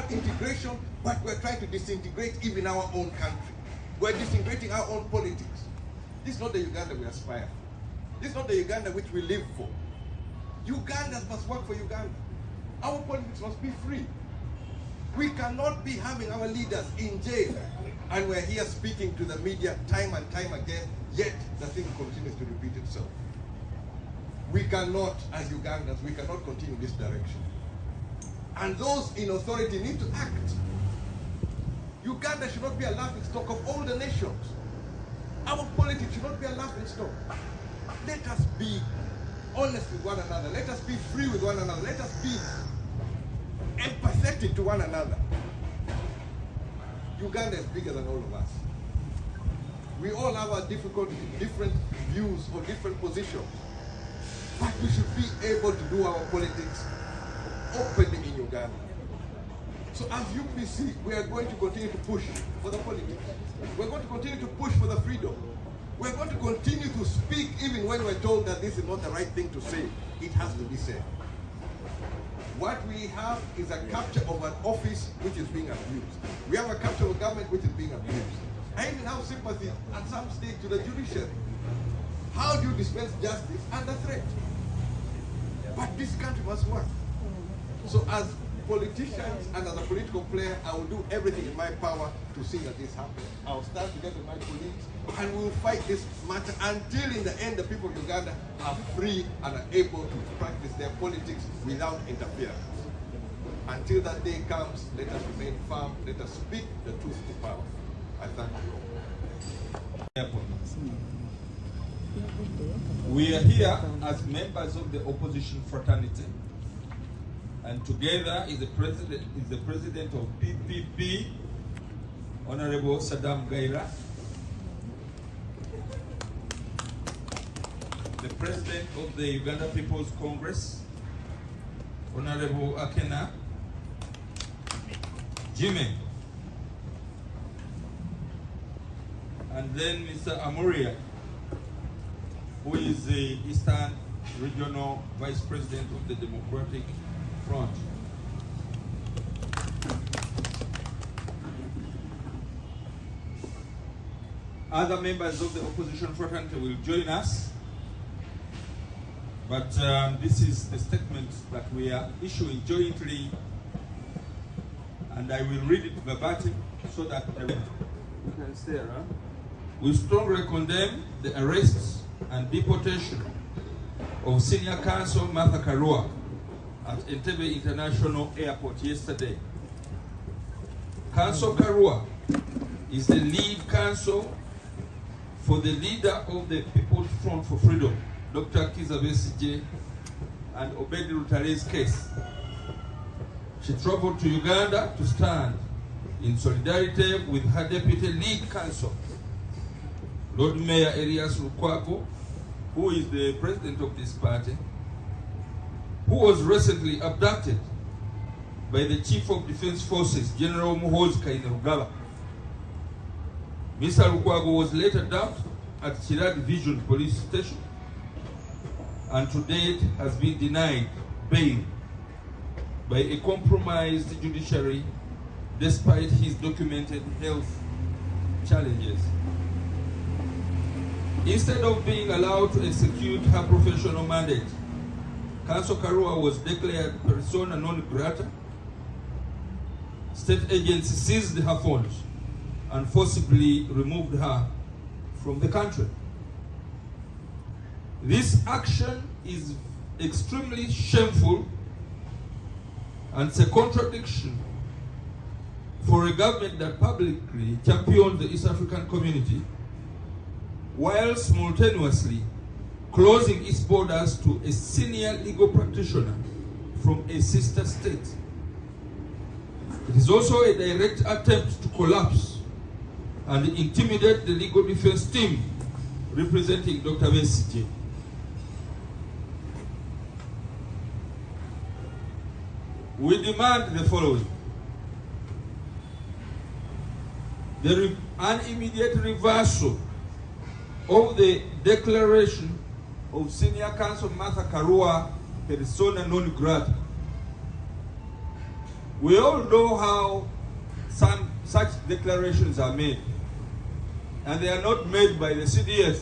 want integration, but we're trying to disintegrate even our own country. We're disintegrating our own politics. This is not the Uganda we aspire for. This is not the Uganda which we live for. Ugandans must work for Uganda. Our politics must be free. We cannot be having our leaders in jail, and we're here speaking to the media time and time again, yet the thing continues to repeat itself. We cannot, as Ugandans, we cannot continue this direction. And those in authority need to act. Uganda should not be a laughing stock of all the nations. Our politics should not be a laughing stock. Let us be honest with one another. Let us be free with one another. Let us be empathetic to one another. Uganda is bigger than all of us. We all have our different views or different positions. But we should be able to do our politics openly in Uganda. So as UPC, we are going to continue to push for the politics. We're going to continue to push for the freedom. We're going to continue to speak even when we're told that this is not the right thing to say. It has to be said. What we have is a capture of an office which is being abused. We have a capture of a government which is being abused. I even have sympathy at some stage to the judiciary. How do you dispense justice under threat? But this country must work. So as politicians and as a political player, I will do everything in my power to see that this happens. I will stand together with my colleagues and we will fight this matter until in the end the people of Uganda are free and are able to practice their politics without interference. Until that day comes, let us remain firm, let us speak the truth to power. I thank you. We are here as members of the opposition fraternity, and together is the president of PPP, Honorable Saddam Gaira, the president of the Uganda People's Congress, Honorable Akena, Jimmy, and then Mr. Amuria, who is the Eastern Regional Vice President of the Democratic Front. Other members of the opposition fraternity will join us, but this is the statement that we are issuing jointly, and I will read it verbatim so that you can stay around. We strongly condemn the arrests and deportation of Senior Counsel Martha Karua at Entebbe International Airport yesterday. Counsel Karua is the lead counsel for the leader of the People's Front for Freedom, Dr. Kizza Besigye, and Obedi Rutare's case. She traveled to Uganda to stand in solidarity with her deputy lead counsel, Lord Mayor Elias Lukwago, who is the president of this party, who was recently abducted by the Chief of Defense Forces, General Muhoozi Kainerugaba. Mr. Lukwago was later dumped at Chirad Division Police Station and to date has been denied bail by a compromised judiciary despite his documented health challenges. Instead of being allowed to execute her professional mandate, Counsel Karua was declared persona non grata. State agencies seized her phones and forcibly removed her from the country. This action is extremely shameful and it's a contradiction for a government that publicly champions the East African community while simultaneously closing its borders to a senior legal practitioner from a sister state. It is also a direct attempt to collapse and intimidate the legal defense team representing Dr. Besigye. We demand the following: an immediate reversal of the declaration of Senior Counsel Martha Karua persona non grata. We all know how some such declarations are made, and they are not made by the CDF,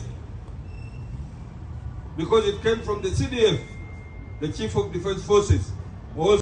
because it came from the CDF. The Chief of Defense Forces was